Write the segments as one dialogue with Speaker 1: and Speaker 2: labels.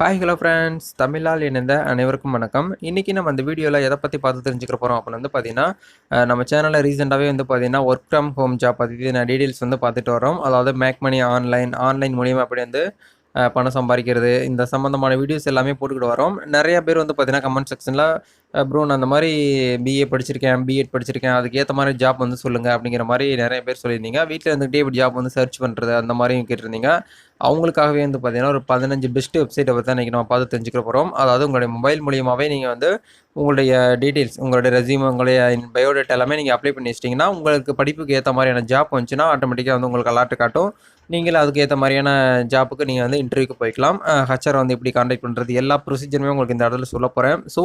Speaker 1: Hi hello friends, தமிழால் இணைந்த அனைவருக்கும் வணக்கம். இன்றைக்கி நம்ம இந்த வீடியோவில் எதை பற்றி பார்த்து தெரிஞ்சுக்க போகிறோம் அப்படின்னு வந்து பார்த்தீங்கன்னா, நம்ம சேனலில் ரீசெண்டாகவே வந்து பார்த்தீங்கன்னா ஒர்க் ஃப்ரம் ஹோம் ஜாப் பற்றி நான் டீட்டெயில்ஸ் வந்து பார்த்துட்டு வரோம். அதாவது மேக் மணி ஆன்லைன் மூலியமாக அப்படி வந்து பணம் சம்பாதிக்கிறது, இந்த சம்மந்தமான வீடியோஸ் எல்லாமே போட்டுக்கிட்டு வரோம். நிறைய பேர் வந்து பார்த்தீங்கன்னா கமெண்ட் செக்ஷனில் ப்ரோ நான் அந்த மாதிரி பிஏ படிச்சிருக்கேன், பிஎட் படிச்சிருக்கேன், அதுக்கு ஏற்ற மாதிரி ஜாப் வந்து சொல்லுங்கள் அப்படிங்கிற மாதிரி நிறைய பேர் சொல்லியிருந்தீங்க. வீட்டில் இருந்துகிட்டே இப்படி ஜாப் வந்து சர்ச் பண்ணுறது அந்த மாதிரியும் கேட்டிருந்தீங்க. அவங்களுக்காகவே வந்து பார்த்தீங்கன்னா ஒரு 15 பெஸ்ட் வெப்சைட்டை பற்றி தான் இன்றைக்கி நம்ம பார்த்து தெரிஞ்சுக்க போகிறோம். அதாவது உங்களுடைய மொபைல் மூலியமாகவே நீங்கள் வந்து உங்களுடைய டீட்டெயில்ஸ், உங்களுடைய ரெஸ்யூம், உங்களுடைய பயோடேட்டா எல்லாமே நீங்கள் அப்ளை பண்ணி வச்சிட்டிங்கன்னா, உங்களுக்கு படிப்புக்கு ஏற்ற மாதிரியான ஜாப் வந்துச்சுன்னா ஆட்டோமேட்டிக்காக வந்து உங்களுக்கு அலர்ட் காட்டும். நீங்களும் அதுக்கு ஏற்ற மாதிரியான ஜாப்புக்கு நீங்கள் வந்து இன்டர்வியூக்கு போய்க்கலாம். ஹச்ஆர் வந்து எப்படி கான்டாக்ட் பண்ணுறது, எல்லா ப்ரொசீஜருமே உங்களுக்கு இந்த இடத்துல சொல்ல போகிறேன். ஸோ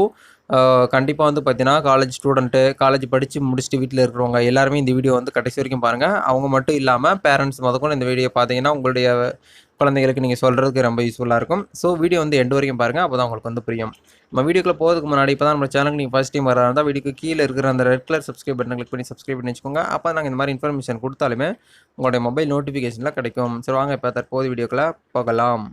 Speaker 1: கண்டிப்பாக வந்து பார்த்தீங்கன்னா காலேஜ் ஸ்டூடெண்ட்டு, காலேஜ் படித்து முடிச்சுட்டு வீட்டில் இருக்கிறவங்க எல்லாருமே இந்த வீடியோ வந்து கடைசி வரைக்கும் பாருங்கள். அவங்க மட்டும் இல்லாமல் பேரண்ட்ஸ் முதற்கொண்டு இந்த வீடியோ பார்த்தீங்கன்னா உங்களுடைய குழந்தைகளுக்கு நீங்கள் சொல்கிறதுக்கு ரொம்ப யூஸ்ஃபுல்லாக இருக்கும். ஸோ வீடியோ வந்து எண்டு வரைக்கும் பாருங்கள், அப்போ தான் உங்களுக்கு வந்து புரியும். நம்ம வீடியோக்குள்ள போகிறதுக்கு முன்னாடி இப்போ தான் நம்ம சேனலுக்கு நீங்கள் ஃபஸ்ட் டைம் வரா இருந்தால் வீடியோக்கு கீழே இருக்கிற அந்த ரெட் கலர் சப்ஸ்கிரைப் பட்டனை கிளிக் பண்ணி சப்ஸ்கிரைப் பண்ணி வச்சுக்கோங்க. அப்போ நாங்கள் இந்த மாதிரி இன்ஃபர்மேஷன் கொடுத்தாலுமே உங்களுடைய மொபைல் நோட்டிஃபிகேஷனில் கிடைக்கும். சரி வாங்க இப்போ தற்போது வீடியோக்குள்ளே போகலாம்.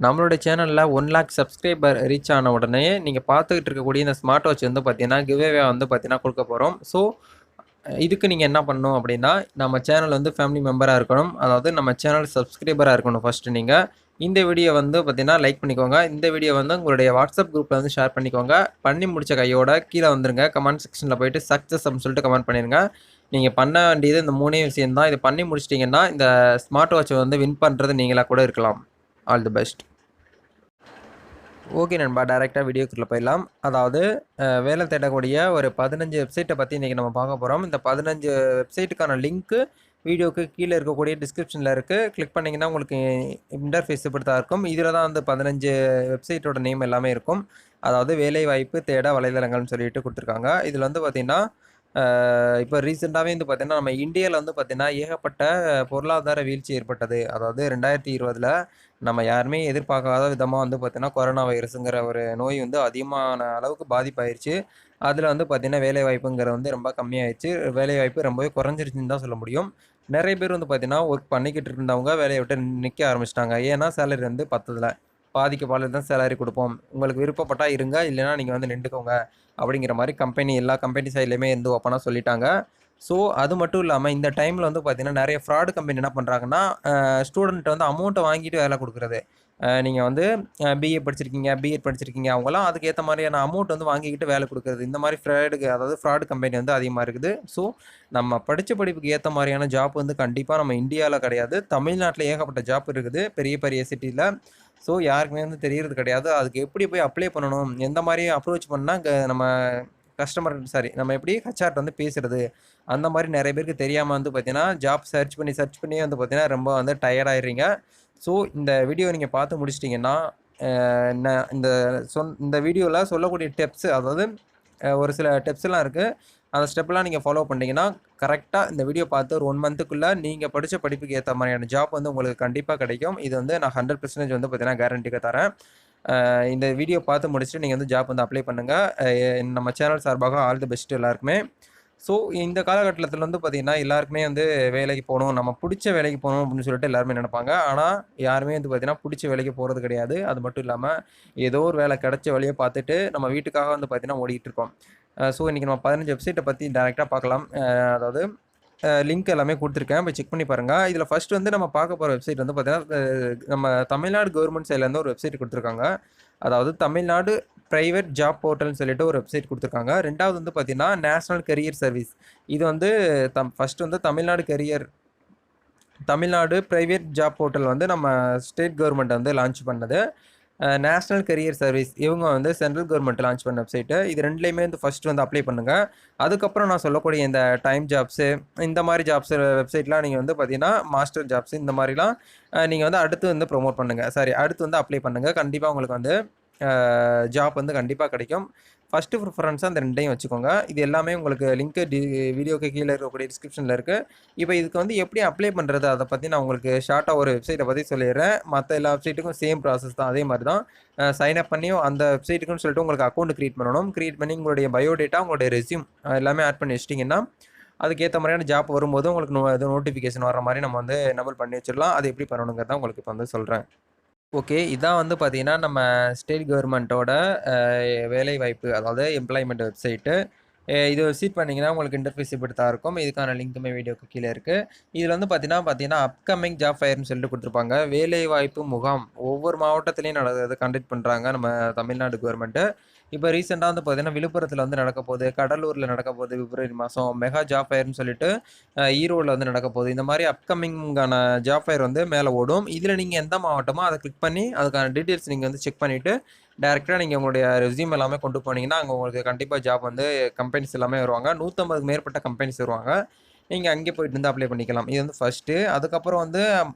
Speaker 1: நம்மளோட சேனலில் 1,00,000 சப்ஸ்கிரைபர் ரீச் ஆன உடனே நீங்கள் பார்த்துக்கிட்டு இருக்கக்கூடிய இந்த ஸ்மார்ட் வாட்ச் வந்து பார்த்தீங்கன்னா கிவ்அவே வந்து பார்த்தீங்கன்னா கொடுக்க போகிறோம். ஸோ இதுக்கு நீங்கள் என்ன பண்ணணும் அப்படின்னா, நம்ம சேனல் வந்து ஃபேமிலி மெம்பராக இருக்கணும். அதாவது நம்ம சேனல் சப்ஸ்கிரைபராக இருக்கணும் ஃபஸ்ட்டு நீங்கள். இந்த வீடியோ வந்து பார்த்தீங்கன்னா லைக் பண்ணிக்கோங்க. இந்த வீடியோ வந்து உங்களுடைய வாட்ஸ்அப் குரூப்பில் வந்து ஷேர் பண்ணிக்கோங்க. பண்ணி முடிச்ச கையோட கீழே வந்துருங்க. கமெண்ட் செக்ஷனில் போயிட்டு சக்ஸஸ் அப்படின்னு சொல்லிட்டு கமெண்ட் பண்ணிடுங்க. நீங்கள் பண்ண வேண்டியது இந்த 3 விஷயம் தான். இதை பண்ணி முடிச்சிட்டிங்கன்னா இந்த ஸ்மார்ட் வாட்சை வந்து வின் பண்ணுறது நீங்களாக கூட இருக்கலாம். All the best. ஓகே நண்பா, டைரெக்டாக வீடியோக்குள்ளே போயிடலாம். அதாவது வேலை தேடக்கூடிய ஒரு 15 வெப்சைட்டை பற்றி இன்றைக்கி நம்ம பார்க்க போகிறோம். இந்த 15 வெப்சைட்டுக்கான லிங்க்கு வீடியோக்கு கீழே இருக்கக்கூடிய டிஸ்கிரிப்ஷனில் இருக்குது. கிளிக் பண்ணிங்கன்னா உங்களுக்கு இன்டர்ஃபேஸ் இப்படி தான் இருக்கும். இதில் தான் வந்து 15 வெப்சைட்டோட நேம் எல்லாமே இருக்கும். அதாவது வேலைவாய்ப்பு தேட வலைதளங்கள்னு சொல்லிட்டு கொடுத்துருக்காங்க. இதில் வந்து பார்த்திங்கன்னா இப்போ ரீசெண்டாகவே வந்து பார்த்திங்கன்னா நம்ம இந்தியாவில் வந்து பார்த்திங்கன்னா ஏகப்பட்ட பொருளாதார வீழ்ச்சி ஏற்பட்டது. அதாவது 2020 நம்ம யாருமே எதிர்பார்க்காத விதமாக வந்து பார்த்திங்கன்னா கொரோனா வைரஸுங்கிற ஒரு நோய் வந்து அதிகமான அளவுக்கு பாதிப்பாயிருச்சு. அதில் வந்து பார்த்திங்கன்னா வேலைவாய்ப்புங்கிற வந்து ரொம்ப கம்மியாயிடுச்சு. வேலைவாய்ப்பு ரொம்பவே குறைஞ்சிருச்சுன்னு தான் சொல்ல முடியும். நிறைய பேர் வந்து பார்த்திங்கன்னா ஒர்க் பண்ணிக்கிட்டு இருந்தவங்க வேலையை விட்டு நிற்க ஆரம்பிச்சிட்டாங்க. ஏன்னா சேலரி வந்து பத்ததில்ல. பாதிக்கு பாதி தான் சேலரி கொடுப்போம், உங்களுக்கு விருப்பப்பட்டா இருங்க, இல்லைனா நீங்கள் வந்து நின்றுக்கோங்க அப்படிங்கிற மாதிரி எல்லா கம்பெனி சைட்லேயுமே இருந்து ஓப்பனாக சொல்லிட்டாங்க. ஸோ அது மட்டும் இல்லாமல் இந்த டைமில் வந்து பார்த்திங்கன்னா நிறைய ஃப்ராடு கம்பெனி என்ன பண்ணுறாங்கன்னா ஸ்டூடெண்ட்டை வந்து அமௌண்ட்டை வாங்கிட்டு வேலை கொடுக்குறது. நீங்கள் வந்து பிஏ படிச்சிருக்கீங்க, பிஎட் படிச்சிருக்கீங்க, அவங்களாம் அதுக்கேற்ற மாதிரியான அமௌண்ட் வந்து வாங்கிக்கிட்டு வேலை கொடுக்குறது. இந்த மாதிரி ஃப்ராடு கம்பெனி வந்து அதிகமாக இருக்குது. ஸோ நம்ம படித்த படிப்புக்கு ஏற்ற மாதிரியான ஜாப் வந்து கண்டிப்பாக நம்ம இந்தியாவில் கிடையாது, தமிழ்நாட்டில் ஏகப்பட்ட ஜாப் இருக்குது பெரிய பெரிய சிட்டியில். ஸோ யாருக்குமே வந்து தெரியறது கிடையாது. அதுக்கு எப்படி போய் அப்ளை பண்ணணும், எந்த மாதிரி அப்ரோச் பண்ணால் நம்ம நம்ம எப்படி ஹெச்ஆர்ட்ட வந்து பேசுறது, அந்த மாதிரி நிறைய பேருக்கு தெரியாமல் வந்து பார்த்தீங்கன்னா ஜாப் சர்ச் பண்ணி வந்து பார்த்தீங்கன்னா ரொம்ப வந்து டயர்ட் ஆயிடுறீங்க. ஸோ இந்த வீடியோ நீங்கள் பார்த்து முடிச்சிட்டிங்கன்னா இந்த வீடியோவில் சொல்லக்கூடிய டிப்ஸ், அதாவது ஒரு சில டிப்ஸ்லாம் இருக்குது. அந்த ஸ்டெப்லாம் நீங்கள் ஃபாலோ பண்ணிங்கன்னா கரெக்டாக இந்த வீடியோ பார்த்து ஒரு 1 மந்த்துக்குள்ளே நீங்கள் படித்த படிப்புக்கு ஏற்ற மாதிரியான ஜாப் வந்து உங்களுக்கு கண்டிப்பாக கிடைக்கும். இது வந்து நான் 100% வந்து பார்த்தீங்கன்னா கேரண்டிக்கு தரேன். இந்த வீடியோ பார்த்து முடிச்சுட்டு நீங்கள் வந்து ஜாப் வந்து அப்ளை பண்ணுங்கள். நம்ம சேனல் சார்பாக ஆல் தி பெஸ்ட் எல்லாருக்குமே. ஸோ இந்த காலகட்டத்தில் வந்து பார்த்திங்கன்னா எல்லாருக்குமே வந்து வேலைக்கு போகணும், நம்ம பிடிச்ச வேலைக்கு போகணும் அப்படின்னு சொல்லிட்டு எல்லாருமே நினைப்பாங்க. ஆனால் யாருமே வந்து பார்த்திங்கன்னா பிடிச்ச வேலைக்கு போகிறது கிடையாது. அது மட்டும் இல்லாமல் ஏதோ ஒரு வேலை கிடைச்ச வழியை பார்த்துட்டு நம்ம வீட்டுக்காக வந்து பார்த்திங்கன்னா ஓடிக்கிட்டு இருக்கோம். ஸோ இன்றைக்கி நம்ம 15 வெப்சைட்டை பற்றி டேரெக்டாக பார்க்கலாம். அதாவது லிங்க் எல்லாமே கொடுத்துருக்கேன், போய் செக் பண்ணி பாருங்கள். இதில் ஃபஸ்ட்டு வந்து நம்ம பார்க்க போகிற வெப்சைட் வந்து பார்த்திங்கன்னா நம்ம தமிழ்நாடு கவர்மெண்ட் சைட்லேருந்து ஒரு வெப்சைட் கொடுத்துருக்காங்க. அதாவது தமிழ்நாடு ப்ரைவேட் ஜாப் போர்ட்டல்னு சொல்லிட்டு ஒரு வெப்சைட் கொடுத்துருக்காங்க. ரெண்டாவது வந்து பார்த்திங்கன்னா நேஷ்னல் கெரியர் சர்வீஸ். இது வந்து ஃபஸ்ட்டு வந்து தமிழ்நாடு ப்ரைவேட் ஜாப் போர்ட்டல் வந்து நம்ம ஸ்டேட் கவர்மெண்ட் வந்து லான்ச் பண்ணது. நேஷ்னல் கெரியர் சர்வீஸ் இவங்க வந்து சென்ட்ரல் கவர்மெண்ட் லான்ச் பண்ண வெப்சைட்டு. இது ரெண்டுலேயுமே வந்து ஃபஸ்ட்டு வந்து அப்ளை பண்ணுங்கள். அதுக்கப்புறம் நான் சொல்லக்கூடிய இந்த டைம் ஜாப்ஸு, இந்த மாதிரி ஜாப்ஸு வெப்சைட்லாம் நீங்கள் வந்து பார்த்தீங்கன்னா மாஸ்டர் ஜாப்ஸு இந்த மாதிரிலாம் நீங்கள் வந்து அடுத்து வந்து ப்ரொமோட் பண்ணுங்கள், அடுத்து வந்து அப்ளை பண்ணுங்கள். கண்டிப்பாக உங்களுக்கு வந்து ஜாப் வந்து கண்டிப்பாக கிடைக்கும். ஃபஸ்ட்டு ப்ரிஃபரன்ஸாக அந்த ரெண்டையும் வச்சுக்கோங்க. இது எல்லாமே உங்களுக்கு லிங்க்கு வீடியோக்கு கீழே இருக்கக்கூடிய டிஸ்கிரிப்ஷனில் இருக்குது. இப்போ இதுக்கு வந்து எப்படி அப்ளை பண்ணுறது அதை பற்றி நான் உங்களுக்கு ஷார்ட்டாக ஒரு வெப்சைட்டை பற்றி சொல்லிடுறேன். மற்ற எல்லா வெப்சைட்டுக்கும் சேம் ப்ராசஸ் தான், அதே மாதிரி தான். சைன் அப் பண்ணி அந்த வெப்சைட்டுக்குன்னு சொல்லிட்டு உங்களுக்கு அக்கௌண்ட் க்ரியேட் பண்ணணும். க்ரியேட் பண்ணி உங்களுடைய பயோடேட்டா, உங்களுடைய ரெஸ்யூம் எல்லாமே ஆட் பண்ணி வச்சிட்டிங்கன்னா அதுக்கேற்ற மாதிரியான ஜாப் வரும்போது உங்களுக்கு நோட்டிஃபிகேஷன் வர மாதிரி நம்ம வந்து எனேபிள் பண்ணி வச்சிடலாம். அது எப்படி பண்ணணுங்கிறத உங்களுக்கு இப்போ வந்து சொல்கிறேன். ஓகே. இதான் வந்து பார்த்தீங்கன்னா, நம்ம ஸ்டேட் கவர்மெண்ட்டோட வேலைவாய்ப்பு, அதாவது எம்ப்ளாய்மெண்ட் வெப்சைட்டு. இது விசிட் பண்ணீங்கன்னா, உங்களுக்கு இன்டர்ஃபேஸ் இப்படி தான் இருக்கும். இதுக்கான லிங்க்குமே வீடியோக்கு கீழ இருக்கு. இதில வந்து பார்த்தீங்கன்னா, அப்கமிங் ஜாப் ஃபேர்ன்னு சொல்லிட்டு குடுத்துருப்பாங்க. வேலைவாய்ப்பு முகாம் ஒவ்வொரு மாவட்டத்திலயும் கண்டக்ட் பண்றாங்க நம்ம தமிழ்நாடு கவர்மெண்ட்டு. இப்ப ரீசென்ட்டா வந்து பார்த்தீங்கன்னா, விழுப்புரத்தில வந்து நடக்கப்போகுது, கடலூர்ல நடக்கப்போகுது பிப்ரவரி மாசம். மெகா ஜாப் ஃபேர்ன்னு சொல்லிட்டு ஈரோடுல வந்து நடக்கப்போகுது. இந்த மாரி அப்கமிங்கான ஜாப் ஃபேர் வந்து மேல ஓடும். இதில நீங்க எந்த மாவட்டமோ அத கிளிக் பண்ணி, அதுக்கான டீட்டெயில்ஸ் நீங்க வந்து செக் பண்ணிட்டு, டைரக்ட்டா நீங்க உங்களுடைய ரெஸ்யூம் எல்லாமே கொண்டு போனீங்கன்னா, அங்க உங்களுக்கு கண்டிப்பா ஜாப் வந்து கம்பெனிஸ் எல்லாமே வருவாங்க. 150க்கு மேற்பட்ட கம்பெனிஸ் வருவாங்க. நீங்க அங்கே போயிட்டு வந்து அப்ளை பண்ணிக்கலாம். இது வந்து ஃபர்ஸ்ட்டு. அதுக்கப்புறம் வந்து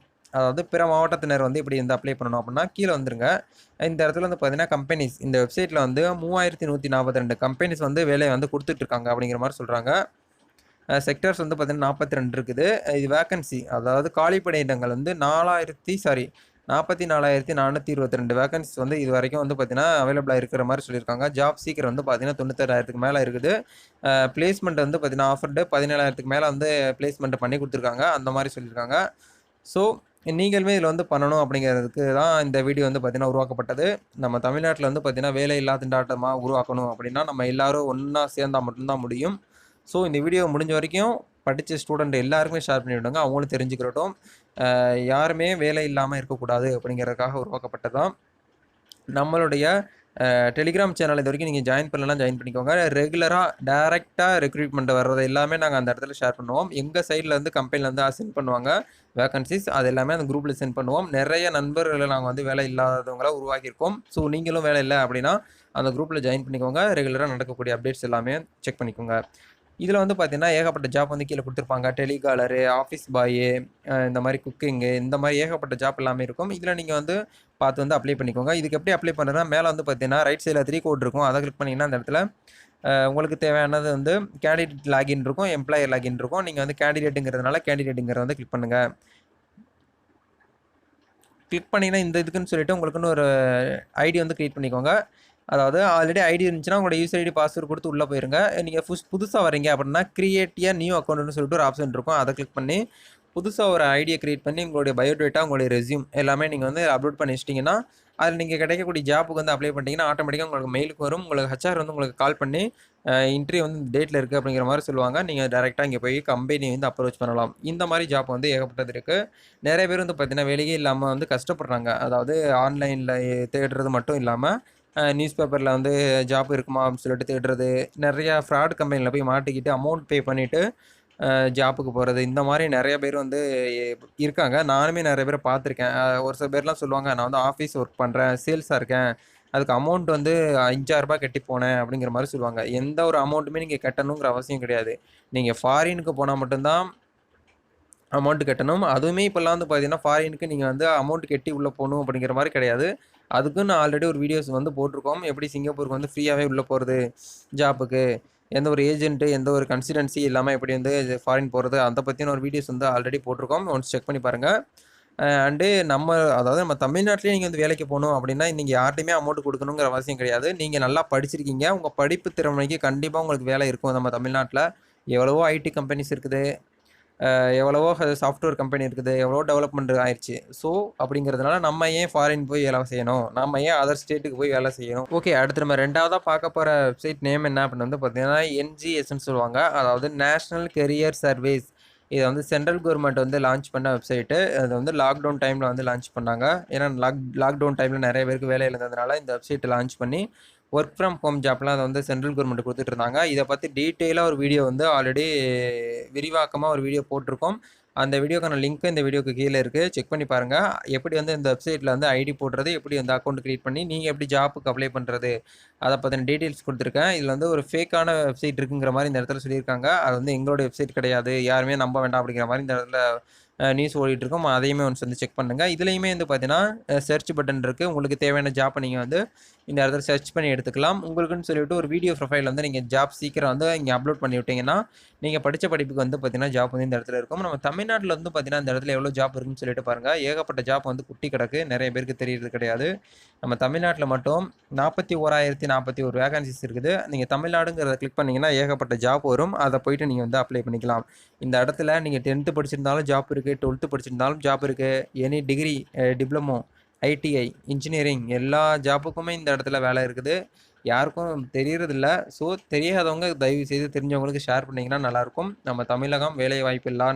Speaker 1: அதாவது பிற மாவட்டத்தினர் வந்து இப்படி வந்து அப்ளை பண்ணணும் அப்படின்னா, கீழ வந்துருங்க. இந்த இடத்துல வந்து பார்த்தீங்கன்னா, கம்பெனிஸ் இந்த வெப்சைட்ல வந்து 3142 கம்பெனிஸ் வந்து வேலைய வந்து குடுத்துட்டு இருக்காங்க அப்படிங்கிற மாரி சொல்றாங்க. செக்டார்ஸ் வந்து பார்த்தீங்கன்னா 42 இருக்குது. இது வேக்கன்சி அதாவது காலி பணியிடங்கள் வந்து 44,422 வேக்கன்சிஸ் வந்து இதுவரைக்கும் வந்து பார்த்தீங்கன்னா, அவைலபிளா இருக்கிற மாரி சொல்லியிருக்காங்க. ஜாப் சீக்கர் வந்து பார்த்தீங்கன்னா 96,000க்கு மேல இருக்குது. பிளேஸ்மெண்ட் வந்து பார்த்தீங்கன்னா, ஆஃபர்டு 17,000க்கு மேல வந்து பிளேஸ்மெண்ட் பண்ணி குடுத்துருக்காங்க. அந்த மாரி சொல்லியிருக்காங்க. ஸோ, நீங்களுமே இதில வந்து பண்ணணும் அப்படிங்கிறதுக்கு தான் இந்த வீடியோ வந்து பார்த்தீங்கன்னா உருவாக்கப்பட்டது. நம்ம தமிழ்நாட்டில வந்து பார்த்தீங்கன்னா, வேலையில்லா திண்டாட்டமா உருவாக்கணும் அப்படின்னா, நம்ம எல்லாரும் ஒண்ணா சேர்ந்தா மட்டும் தான் முடியும். ஸோ, இந்த வீடியோ முடிஞ்ச வரைக்கும் படிச்ச ஸ்டூடெண்ட் எல்லாருக்குமே ஷேர் பண்ணி விடுங்க. அவங்களும் தெரிஞ்சுக்கிறட்டும். யாருமே வேலை இல்லாம இருக்கக்கூடாது அப்படிங்கிறதுக்காக உருவாக்கப்பட்டது தான். நம்மளுடைய டெலிகிராம் சேனல் இதுவரைக்கும் நீங்க ஜாயின் பண்ணலனா ஜாயின் பண்ணிக்கோங்க. ரெகுலரா டைரக்ட்டா ரெக்ரூட்மெண்ட் வர்றது எல்லாமே நாங்க அந்த இடத்துல ஷேர் பண்ணுவோம். எங்க சைட்ல இருந்து கம்பெனில இருந்து சென்ட் பண்ணுவாங்க வேக்கன்சிஸ். அது எல்லாமே அந்த குரூப்ல சென்ட் பண்ணுவோம். நெறைய நண்பர்கள நாங்க வந்து வேலை இல்லாதவங்கள உருவாக்கியிருக்கோம். ஸோ நீங்களும் வேலை இல்ல அப்படின்னா, அந்த குரூப்ல ஜாயின் பண்ணிக்கோங்க. ரெகுலரா நடக்கக்கூடிய அப்டேட்ஸ் எல்லாமே செக் பண்ணிக்கோங்க. இதில வந்து பார்த்தீங்கன்னா, ஏகப்பட்ட ஜாப் வந்து கீழ குடுத்துருப்பாங்க. டெலிகாலரு, ஆஃபீஸ் பாயு, இந்த மாரி குக்கிங்கு, இந்த மாரி ஏகப்பட்ட ஜாப் எல்லாமே இருக்கும். இதில நீங்க வந்து பார்த்து வந்து அப்ளை பண்ணிக்கோங்க. இதுக்கு எப்படி அப்ளை பண்ணுறதுனா, மேல வந்து பார்த்தீங்கன்னா, ரைட் சைட்ல 3 கோட் இருக்கும். அத கிளிக் பண்ணீங்கன்னா, அந்த இடத்துல உங்களுக்கு தேவையானது வந்து கேண்டிடேட் லாகின் இருக்கும், எம்ப்ளாயர் லாகின் இருக்கும். நீங்க வந்து கேண்டிடேட்ங்கிறதுனால கேண்டிடேட்ங்கிறத வந்து கிளிக் பண்ணுங்க. கிளிக் பண்ணீங்கன்னா, இந்த இதுக்குன்னு சொல்லிட்டு உங்களுக்குன்னு ஒரு ஐடி வந்து கிரியேட் பண்ணிக்கோங்க. அதாவது ஆல்ரெடி ஐடி இருந்துச்சுன்னா, உங்களோட யூசர் ஐடி, பாஸ்வேர்ட் குடுத்து உள்ள போயிருங்க. நீங்க புதுசா வர்றீங்க அப்படின்னா, கிரியேட் எ நியூ அக்கவுண்ட்னு சொல்லிட்டு ஒரு ஆப்ஷன் இருக்கும். அத கிளிக் பண்ணி, புதுசா ஒரு ஐடிய கிரியேட் பண்ணி, உங்களுடைய பயோடேட்டா, உங்களுடைய ரெஸ்யூம் எல்லாமே நீங்க வந்து அப்லோட் பண்ணி வச்சுட்டீங்கன்னா, அதில நீங்க கிடைக்கக்கூடிய ஜாப்க்கு வந்து அப்ளை பண்ணிட்டீங்கன்னா, ஆட்டோமேட்டிக்கா உங்களுக்கு மெயிலுக்கு வரும். உங்களுக்கு ஹெச்ஆர் வந்து உங்களுக்கு கால் பண்ணி, இன்டர்வியூ வந்து இந்த டேட்ல இருக்கு அப்படிங்கிற மாரி சொல்லுவாங்க. நீங்க டைரக்ட்டா இங்க போய் கம்பெனி வந்து அப்ரோச் பண்ணலாம். இந்த மாரி ஜாப் வந்து ஏகப்பட்டது இருக்கு. நெறைய பேர் வந்து பார்த்தீங்கன்னா, வேலையே இல்லாம வந்து கஷ்டப்படுறாங்க. அதாவது ஆன்லைன்ல தேடுறது மட்டும் இல்லாம, நியூஸ் பேப்பர்ல வந்து ஜாப் இருக்குமா அப்படின்னு சொல்லிட்டு தேடுறது, நெறைய ஃப்ராட் கம்பெனில போய் மாட்டிக்கிட்டு அமௌண்ட் பே பண்ணிட்டு, ஜாப்புக்கு போறது. இந்த மாரி நெறைய பேர் வந்து இருக்காங்க. நானுமே நெறைய பேர பார்த்துருக்கேன். ஒரு சில பேர்லாம் சொல்லுவாங்க, "நான் வந்து ஆஃபீஸ் ஒர்க் பண்றேன், சேல்ஸா இருக்கேன். அதுக்கு அமௌண்ட் வந்து ரூ. 5,000 கட்டி போனேன்." அப்படிங்கிற மாரி சொல்லுவாங்க. எந்த ஒரு அமௌண்ட்டுமே நீங்க கட்டணுங்கிற அவசியம் கிடையாது. நீங்க ஃபாரினுக்கு போனா மட்டும் தான் அமௌண்ட் கட்டணும். அதுவுமே இப்பலாம் வந்து பார்த்தீங்கன்னா, ஃபாரினுக்கு நீங்க வந்து அமௌண்ட் கட்டி உள்ள போணும் அப்படிங்கிற மாரி கிடையாது. அதுக்குன்னு ஆல்ரெடி ஒரு வீடியோஸ் வந்து போட்டுருக்கோம். எப்படி சிங்கப்பூருக்கு வந்து ஃப்ரீயாவே உள்ள போறது ஜாப்புக்கு. எந்த ஒரு ஏஜென்ட், எந்த ஒரு கன்சல்டன்சி இல்லாம எப்படி வந்து ஃபாரின் போறது, அத பத்தின ஒரு வீடியோஸ் வந்து ஆல்ரெடி போட்டுருக்கோம். ஒன்ஸ் செக் பண்ணி பாருங்க. அண்டு அதாவது நம்ம தமிழ்நாட்டிலேயே நீங்க வந்து வேலைக்கு போணும் அப்படின்னா, நீங்க யார்ட்டயுமே அமௌண்ட் குடுக்கணுங்கிற அவசியம் கிடையாது. நீங்க நல்லா படிச்சிருக்கீங்க. உங்க படிப்பு திறமைக்கு கண்டிப்பா உங்களுக்கு வேலை இருக்கும் நம்ம தமிழ்நாட்ல. எவ்வளவோ ஐடி கம்பெனிஸ் இருக்குது. எவ்வளவோ சாஃப்ட்வேர் கம்பெனி இருக்குது. எவ்வளவோ டெவலப்மெண்ட் ஆயிருச்சு. ஸோ, அப்படிங்கிறதுனால நம்ம ஏன் ஃபாரின் போய் வேலை செய்யணும்? நம்ம ஏன் அதர் ஸ்டேட்டுக்கு போய் வேலை செய்யணும்? ஓகே. அடுத்து நம்ம 2வதா பார்க்க போற வெப்சைட் நேம் என்ன அப்படின்னு வந்து பார்த்தீங்கன்னா, என்ஜிஎஸ்ன்னு சொல்லுவாங்க. அதாவது நேஷனல் கெரியர் சர்வீஸ். இத வந்து சென்ட்ரல் கவர்மெண்ட் வந்து லான்ச் பண்ண வெப்சைட்டு. அது வந்து லாக்டவுன் டைம்ல வந்து லான்ச் பண்ணாங்க. ஏன்னா லாக்டவுன் டைம்ல நெறைய பேருக்கு வேலை இழந்ததுனால இந்த வெப்சைட்ட லான்ச் பண்ணி, ஒர்க் ஃப்ரம் ஹோம் ஜாப்லாம் அத வந்து சென்ட்ரல் கவர்மெண்ட் குடுத்துட்டு இருந்தாங்க. இத பத்தி டீட்டெயிலா ஒரு வீடியோ வந்து ஆல்ரெடி விரிவாக்கமா ஒரு வீடியோ போட்டிருக்கோம். அந்த வீடியோக்கான லிங்க் இந்த வீடியோக்கு கீழ இருக்கு. செக் பண்ணி பாருங்க. எப்படி வந்து இந்த வெப்சைட்ல வந்து ஐடி போடுறது, எப்படி வந்து அக்கவுண்ட் கிரியேட் பண்ணி, நீங்க எப்படி ஜாப்க்கு அப்ளை பண்றது, அத பத்தின டீட்டெயில்ஸ் குடுத்துருக்கேன். இதுல வந்து ஒரு ஃபேக்கான வெப்சைட் இருக்குங்கிற மாரி இந்த இடத்துல சொல்லியிருக்காங்க. அது வந்து எங்களோட வெப்சைட் கிடையாது. யாருமே நம்ப வேண்டாம் அப்படிங்கிற மாரி இந்த இடத்துல நியூஸ் ஓடிட்டு இருக்கும். அதையுமே ஒன்ஸ் வந்து செக் பண்ணுங்க. இதுலயுமே வந்து பார்த்தீங்கன்னா, சர்ச் பட்டன் இருக்கு. உங்களுக்கு தேவையான ஜாப்ப நீங்க வந்து இந்த இடத்துல சர்ச் பண்ணி எடுத்துக்கலாம். உங்களுக்குன்னு சொல்லிட்டு ஒரு வீடியோ ப்ரொஃபைல் வந்து நீங்க ஜாப் சீக்கிரம் வந்து இங்க அப்லோட் பண்ணி விட்டீங்கன்னா, நீங்கள் படித்த படிப்புக்கு வந்து பார்த்தீங்கன்னா ஜாப் வந்து இந்த இடத்துல இருக்கும். நம்ம தமிழ்நாட்டில் வந்து பார்த்தீங்கன்னா இந்த இடத்துல எவ்வளோ ஜாப் இருக்குன்னு சொல்லிட்டு பாருங்கள். ஏகப்பட்ட ஜாப் வந்து குட்டி கிடக்கு. நிறைய பேருக்கு தெரியறது கிடையாது. நம்ம தமிழ்நாட்டில் மட்டும் 41,041 வேகன்சிஸ் இருக்குது. நீங்கள் தமிழ்நாடுங்கிறத கிளிக் பண்ணிங்கன்னா ஏகப்பட்ட ஜாப் வரும். அதை போயிட்டு நீங்கள் வந்து அப்ளை பண்ணிக்கலாம். இந்த இடத்துல நீங்கள் 10th படிச்சிருந்தாலும் ஜாப் இருக்குது, 12th படிச்சிருந்தாலும் ஜாப் இருக்குது, any degree, diploma, ITI, engineering எல்லா ஜாப்புக்குமே இந்த இடத்துல வேலை இருக்குது. யாருக்கும் தெரியறதில்ல. ஸோ தெரியாதவங்க தயவு செய்து தெரிஞ்சவங்களுக்கு ஷேர் பண்ணிங்கன்னா நல்லாயிருக்கும். நம்ம தமிழகம் வேலைவாய்ப்பில்லா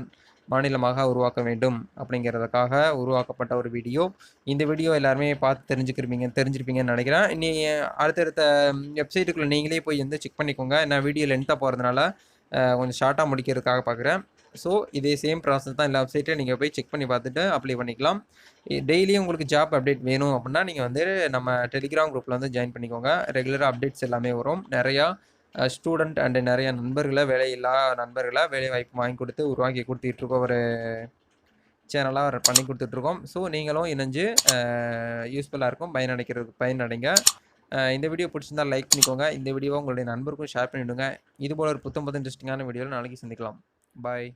Speaker 1: மாநிலமாக உருவாக்க வேண்டும் அப்படிங்கிறதுக்காக உருவாக்கப்பட்ட ஒரு வீடியோ. இந்த வீடியோ எல்லாருமே பார்த்து தெரிஞ்சிருப்பீங்கன்னு நினைக்கிறேன். இனி அடுத்தடுத்த வெப்சைட்டுக்குள்ளே நீங்களே போய் வந்து செக் பண்ணிக்கோங்க. நான் வீடியோ லென்த்தாக போகிறதுனால கொஞ்சம் ஷார்ட்டாக முடிக்கிறதுக்காக பார்க்குறேன். ஸோ இதே சேம் ப்ராசஸ் தான் எல்லா வெப்சைட்டையும் நீங்கள் போய் செக் பண்ணி பார்த்துட்டு அப்ளை பண்ணிக்கலாம். டெய்லியும் உங்களுக்கு ஜாப் அப்டேட் வேணும் அப்படின்னா நீங்கள் வந்து நம்ம டெலிகிராம் குரூப்பில் வந்து ஜாயின் பண்ணிக்கோங்க. ரெகுலராக அப்டேட்ஸ் எல்லாமே வரும். நிறையா ஸ்டூடெண்ட் அண்டு நிறைய நண்பர்களை வேலையில்லா நண்பர்களை வேலைவாய்ப்பு வாங்கி கொடுத்து உருவாக்கி கொடுத்துட்ருக்கோம். ஒரு சேனலாக பண்ணி கொடுத்துட்ருக்கோம். ஸோ நீங்களும் இணைஞ்சு யூஸ்ஃபுல்லாக இருக்கும். பயனடைங்க. இந்த வீடியோ பிடிச்சிருந்தால் லைக் பண்ணிக்கோங்க. இந்த வீடியோவை உங்களுடைய நண்பருக்கும் ஷேர் பண்ணிவிடுங்க. இதுபோல் ஒரு புத்தம் இன்ட்ரெஸ்டிங்கான வீடியோவில் நாளைக்கு சந்திக்கலாம். பாய்.